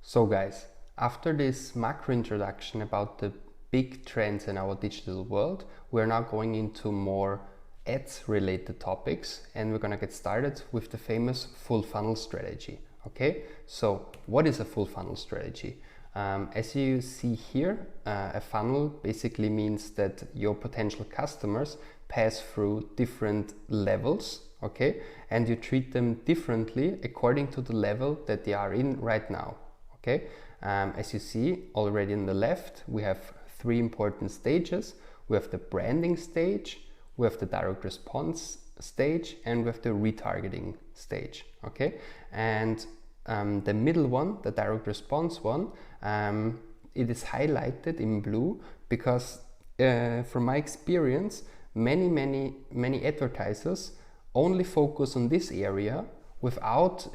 So guys, after this macro introduction about the big trends in our digital world, we're now going into more ads related topics, and we're gonna get started with the famous full funnel strategy. Okay, so what is a full funnel strategy? As you see here, a funnel basically means that your potential customers pass through different levels, okay, and you treat them differently according to the level that they are in right now. Okay, as you see already on the left, we have three important stages. We have the branding stage, we have the direct response stage, and we have the retargeting stage. Okay, and the middle one, the direct response one, it is highlighted in blue because from my experience, many advertisers only focus on this area without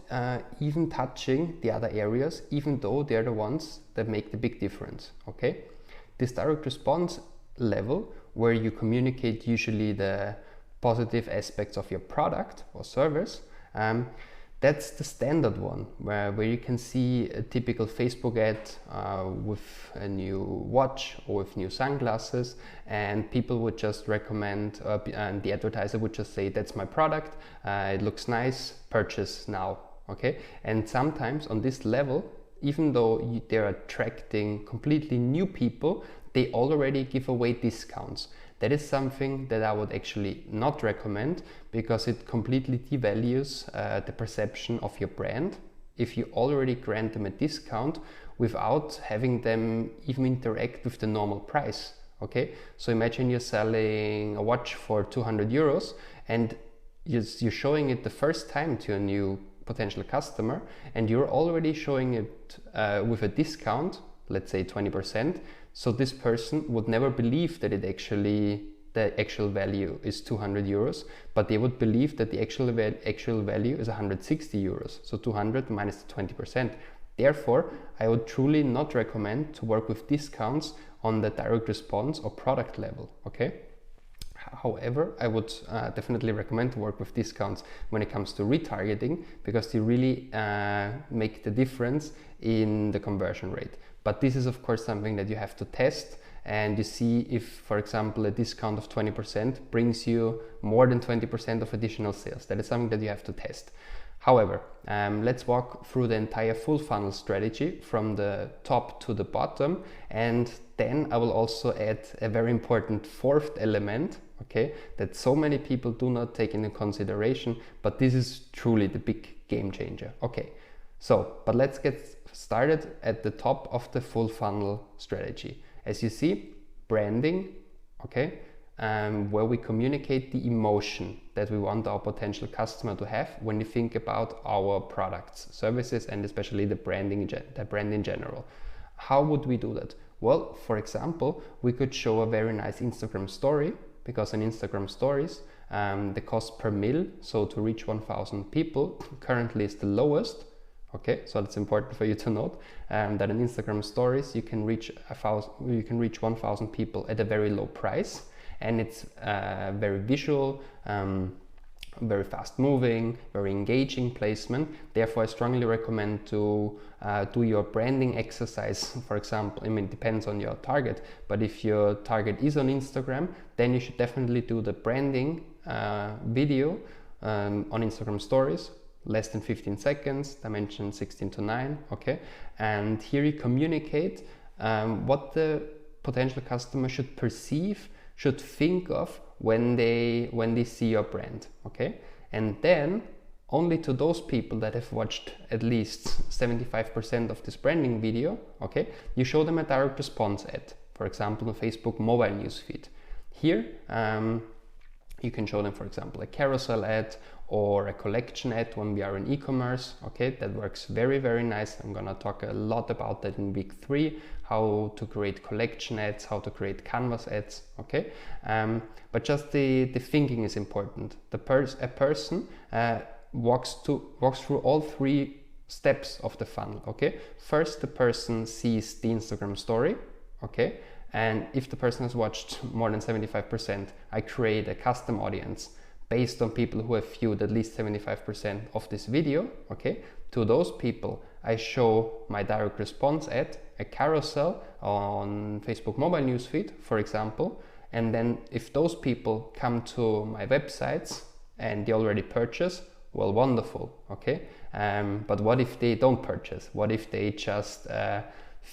even touching the other areas, even though they're the ones that make the big difference. Okay, this direct response level, where you communicate usually the positive aspects of your product or service, that's the standard one, where you can see a typical Facebook ad with a new watch or with new sunglasses, and people would just recommend, and the advertiser would just say, that's my product, it looks nice, purchase now. Okay, and sometimes on this level, even though they're attracting completely new people, they already give away discounts. That is something that I would actually not recommend, because it completely devalues the perception of your brand if you already grant them a discount without having them even interact with the normal price. Okay, so imagine you're selling a watch for 200 euros and you're showing it the first time to a new potential customer, and you're already showing it with a discount, let's say 20%. So this person would never believe that the actual value is 200 euros, but they would believe that the actual value is 160 euros. So 200 minus the 20%. Therefore, I would truly not recommend to work with discounts on the direct response or product level. Okay. However, I would definitely recommend to work with discounts when it comes to retargeting, because they really make the difference in the conversion rate. But this is of course something that you have to test, and you see if, for example, a discount of 20% brings you more than 20% of additional sales. That is something that you have to test. However, let's walk through the entire full funnel strategy from the top to the bottom, and then I will also add a very important fourth element, okay, that so many people do not take into consideration, but this is truly the big game changer. Okay, so, but let's get started at the top of the full funnel strategy. As you see, branding, okay, where we communicate the emotion that we want our potential customer to have when you think about our products, services, and especially the brand in general. How would we do that? Well, for example, we could show a very nice Instagram story, because on Instagram stories, the cost per mil, so to reach 1,000 people, currently is the lowest. Okay, so that's important for you to note, that in Instagram stories you can reach 1,000 people at a very low price, and it's very visual, very fast moving, very engaging placement. Therefore, I strongly recommend to do your branding exercise. For example, I mean, it depends on your target, but if your target is on Instagram, then you should definitely do the branding video on Instagram stories, less than 15 seconds, dimension 16:9, okay? And here you communicate what the potential customer should perceive, should think of when they see your brand, okay? And then only to those people that have watched at least 75% of this branding video, okay, you show them a direct response ad, for example, the Facebook mobile newsfeed. Here, you can show them, for example, a carousel ad or a collection ad when we are in e-commerce. Okay, that works very, very nice. I'm gonna talk a lot about that in week 3, how to create collection ads, how to create canvas ads. Okay, but just the thinking is important. A person walks through all 3 steps of the funnel. Okay, first the person sees the Instagram story. Okay, and if the person has watched more than 75%, I create a custom audience based on people who have viewed at least 75% of this video. Okay, to those people, I show my direct response ad, a carousel on Facebook mobile newsfeed, for example. And then if those people come to my websites and they already purchase, well, wonderful, okay? But what if they don't purchase? What if they just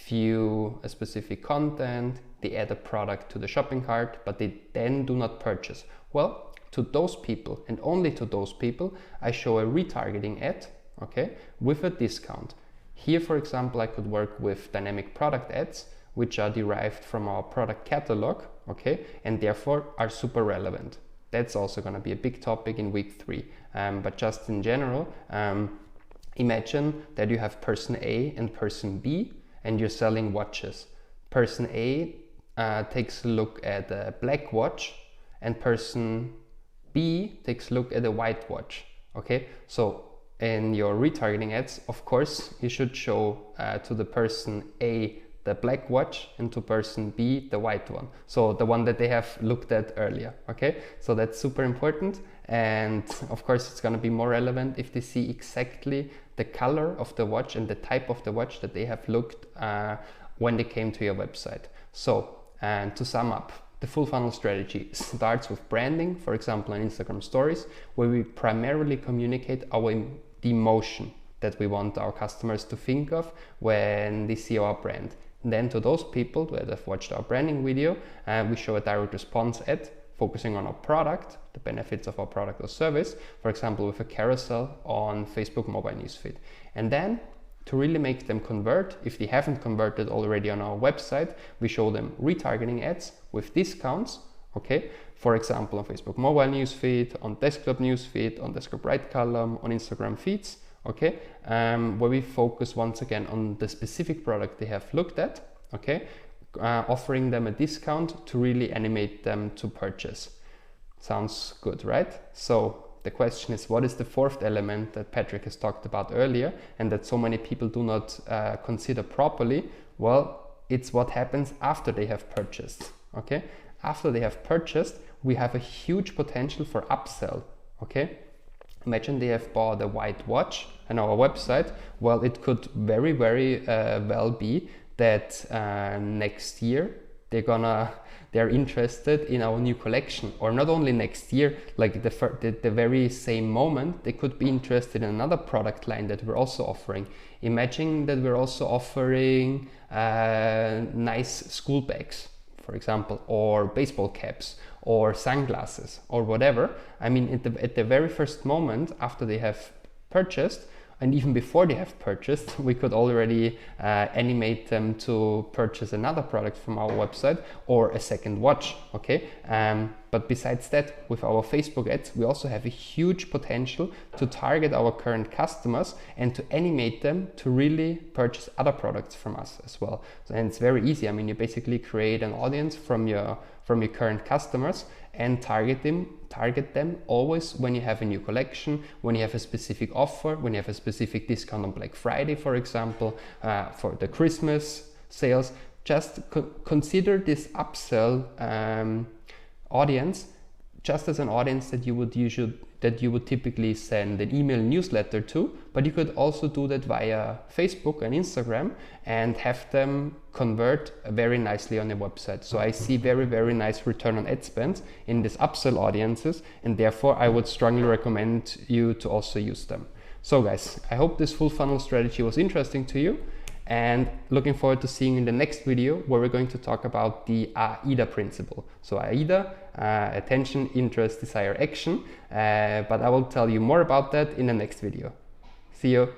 view a specific content, they add a product to the shopping cart, but they then do not purchase? Well, to those people and only to those people, I show a retargeting ad, okay, with a discount. Here, for example, I could work with dynamic product ads, which are derived from our product catalog, okay, and therefore are super relevant. That's also going to be a big topic in week 3. But just in general, imagine that you have person A and person B and you're selling watches. Person A takes a look at a black watch and person B takes a look at a white watch. Okay, so in your retargeting ads, of course, you should show to the person A the black watch and to person B the white one, so the one that they have looked at earlier. Okay, so that's super important, and of course it's going to be more relevant if they see exactly the color of the watch and the type of the watch that they have looked when they came to your website. So, and to sum up, the full funnel strategy starts with branding, for example on Instagram stories, where we primarily communicate the emotion that we want our customers to think of when they see our brand. And then to those people that have watched our branding video, we show a direct response ad focusing on our product, the benefits of our product or service, for example with a carousel on Facebook mobile newsfeed. And then to really make them convert, if they haven't converted already on our website, we show them retargeting ads with discounts, okay? For example, on Facebook mobile newsfeed, on desktop newsfeed, on desktop right column, on Instagram feeds, okay? Where we focus once again on the specific product they have looked at, okay? Offering them a discount to really animate them to purchase. Sounds good, right? So the question is, what is the fourth element that Patrick has talked about earlier and that so many people do not consider properly? Well, it's what happens after they have purchased, okay? After they have purchased, we have a huge potential for upsell, okay? Imagine they have bought a white watch on our website. Well, it could very, very well be that next year they're interested in our new collection, or not only next year, like the very same moment, they could be interested in another product line that we're also offering. Imagine that we're also offering nice school bags, for example, or baseball caps, or sunglasses, or whatever. I mean, at the very first moment after they have purchased, and even before they have purchased, we could already animate them to purchase another product from our website or a second watch, okay? But besides that, with our Facebook ads, we also have a huge potential to target our current customers and to animate them to really purchase other products from us as well. And it's very easy. I mean, you basically create an audience from your current customers and target them always when you have a new collection, when you have a specific offer, when you have a specific discount on Black Friday, for example, for the Christmas sales. Just consider this upsell audience just as an audience that you would typically send an email newsletter to, but you could also do that via Facebook and Instagram and have them convert very nicely on your website. So I see very, very nice return on ad spend in these upsell audiences, and therefore I would strongly recommend you to also use them. So guys, I hope this full funnel strategy was interesting to you, and looking forward to seeing you in the next video where we're going to talk about the AIDA principle. So AIDA, attention, interest, desire, action. But I will tell you more about that in the next video. See you.